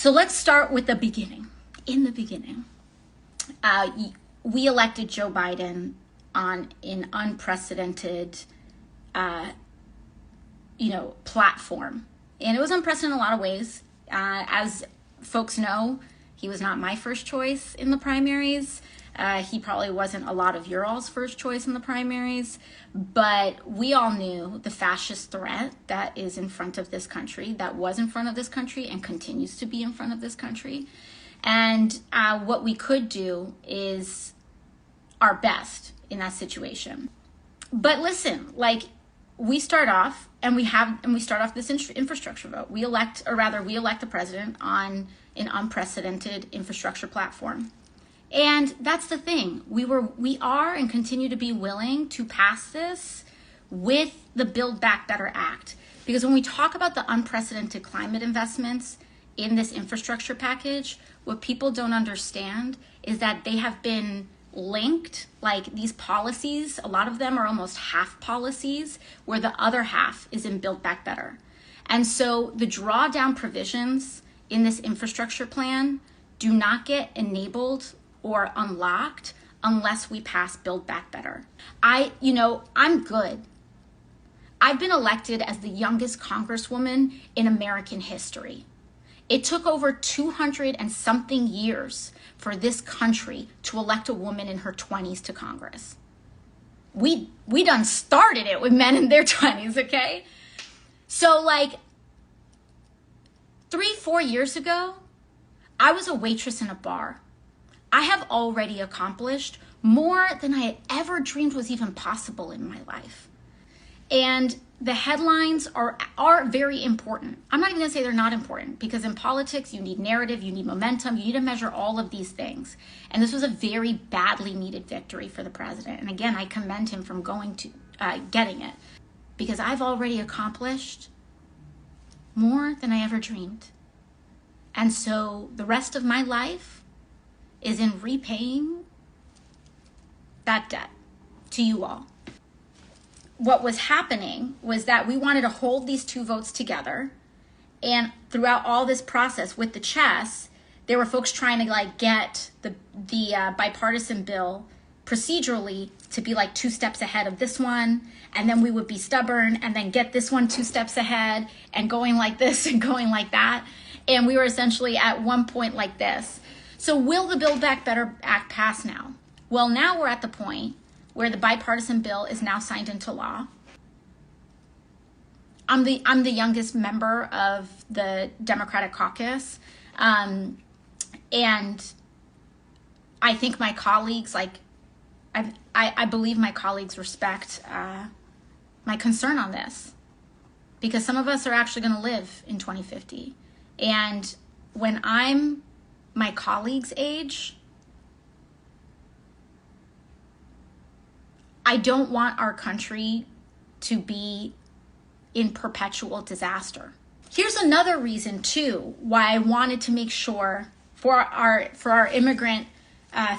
So let's start with the beginning. In the beginning, we elected Joe Biden on an unprecedented, platform. And it was unprecedented in a lot of ways. As folks know, he was not my first choice in the primaries. He probably wasn't a lot of your all's first choice in the primaries, but we all knew the fascist threat that is in front of this country, that was in front of this country and continues to be in front of this country. And what we could do is our best in that situation. But listen, we start off and we start off this infrastructure vote. We elect the president on an unprecedented infrastructure platform. And that's the thing. We are and continue to be willing to pass this with the Build Back Better Act. Because when we talk about the unprecedented climate investments in this infrastructure package, what people don't understand is that they have been linked, like these policies, a lot of them are almost half policies, where the other half is in Build Back Better. And so the drawdown provisions in this infrastructure plan do not get enabled or unlocked unless we pass Build Back Better. I'm good. I've been elected as the youngest congresswoman in American history. It took over 200 and something years for this country to elect a woman in her 20s to Congress. We done started it with men in their 20s, okay? So 3-4 years ago, I was a waitress in a bar. I have already accomplished more than I had ever dreamed was even possible in my life. And the headlines are very important. I'm not even gonna say they're not important, because in politics, you need narrative, you need momentum, you need to measure all of these things. And this was a very badly needed victory for the president. And again, I commend him from getting it, because I've already accomplished more than I ever dreamed. And so the rest of my life is in repaying that debt to you all. What was happening was that we wanted to hold these two votes together. And throughout all this process with the chess, there were folks trying to get the bipartisan bill procedurally to be 2 steps ahead of this one. And then we would be stubborn and then get this one 2 steps ahead and going like this and going like that. And we were essentially at one point like this. So will the Build Back Better Act pass now? Well, now we're at the point where the bipartisan bill is now signed into law. I'm the youngest member of the Democratic caucus. And I think my colleagues, I believe my colleagues respect my concern on this, because some of us are actually going to live in 2050. And when I'm my colleagues' age, I don't want our country to be in perpetual disaster. Here's another reason too why I wanted to make sure for our immigrant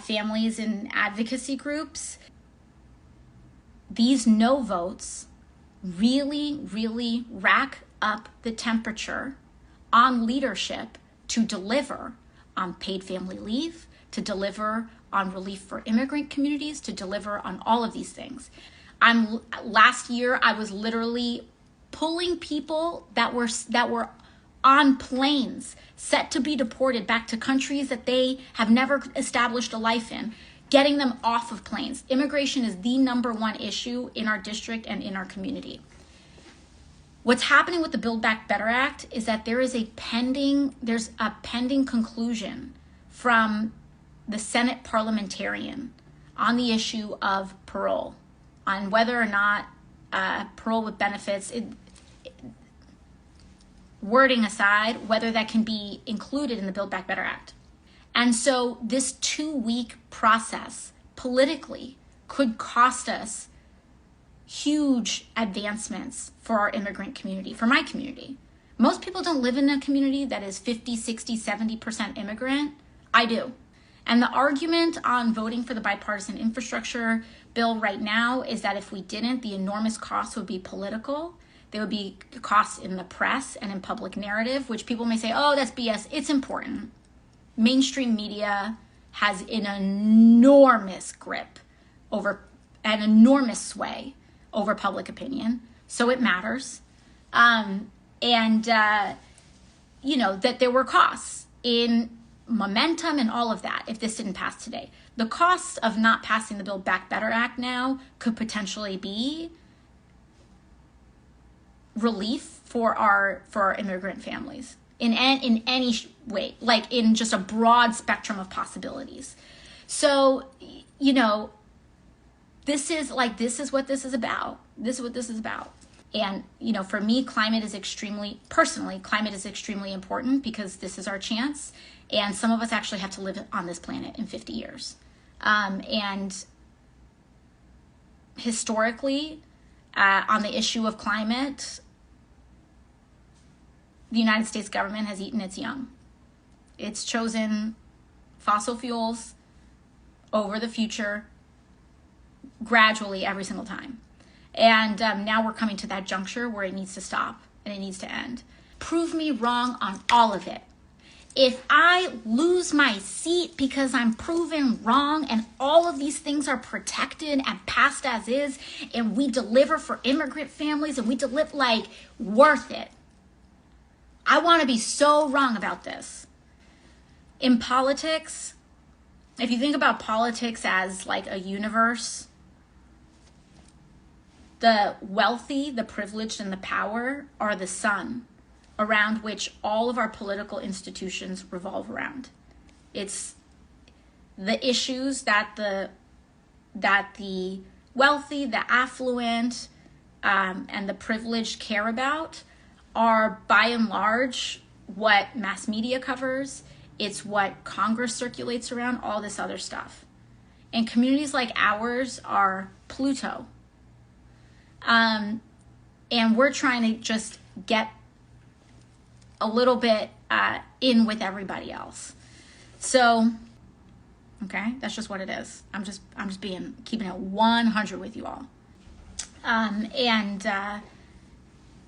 families and advocacy groups, these no votes really, really rack up the temperature on leadership to deliver on paid family leave, to deliver on relief for immigrant communities, to deliver on all of these things. Last year, I was literally pulling people that were on planes set to be deported back to countries that they have never established a life in, getting them off of planes. Immigration is the #1 issue in our district and in our community. What's happening with the Build Back Better Act is that there's a pending conclusion from the Senate parliamentarian on the issue of parole, on whether or not parole with benefits, wording aside, whether that can be included in the Build Back Better Act. And so this 2-week process politically could cost us huge advancements for our immigrant community, for my community. Most people don't live in a community that is 50, 60, 70% immigrant. I do. And the argument on voting for the bipartisan infrastructure bill right now is that if we didn't, the enormous cost would be political. There would be costs in the press and in public narrative, which people may say, oh, that's BS. It's important. Mainstream media has an enormous grip over, an enormous sway over public opinion. So it matters. You know, that there were costs in momentum and all of that if this didn't pass today. The costs of not passing the Build Back Better Act now could potentially be relief for our immigrant families in any way, like in just a broad spectrum of possibilities. So, you know, this is what this is about. This is what this is about. And, you know, for me, climate is extremely important because this is our chance. And some of us actually have to live on this planet in 50 years. And historically, on the issue of climate, the United States government has eaten its young. It's chosen fossil fuels over the future gradually every single time. And now we're coming to that juncture where it needs to stop and it needs to end. Prove me wrong on all of it. If I lose my seat because I'm proven wrong and all of these things are protected and passed as is, and we deliver for immigrant families and we deliver, like, worth it. I want to be so wrong about this. In politics, if you think about politics as like a universe, the wealthy, the privileged, and the power are the sun around which all of our political institutions revolve around. It's the issues that the wealthy, the affluent, and the privileged care about are by and large what mass media covers. It's what Congress circulates around, all this other stuff. And communities like ours are Pluto. And we're trying to just get a little bit in with everybody else. So, okay, that's just what it is. I'm just keeping it 100 with you all.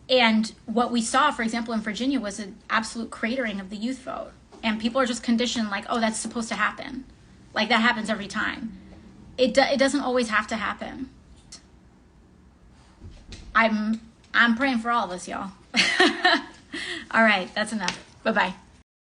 And what we saw, for example, in Virginia was an absolute cratering of the youth vote. And people are just conditioned like, oh, that's supposed to happen. Like that happens every time. It doesn't always have to happen. I'm praying for all of us, y'all. All right, that's enough. Bye-bye.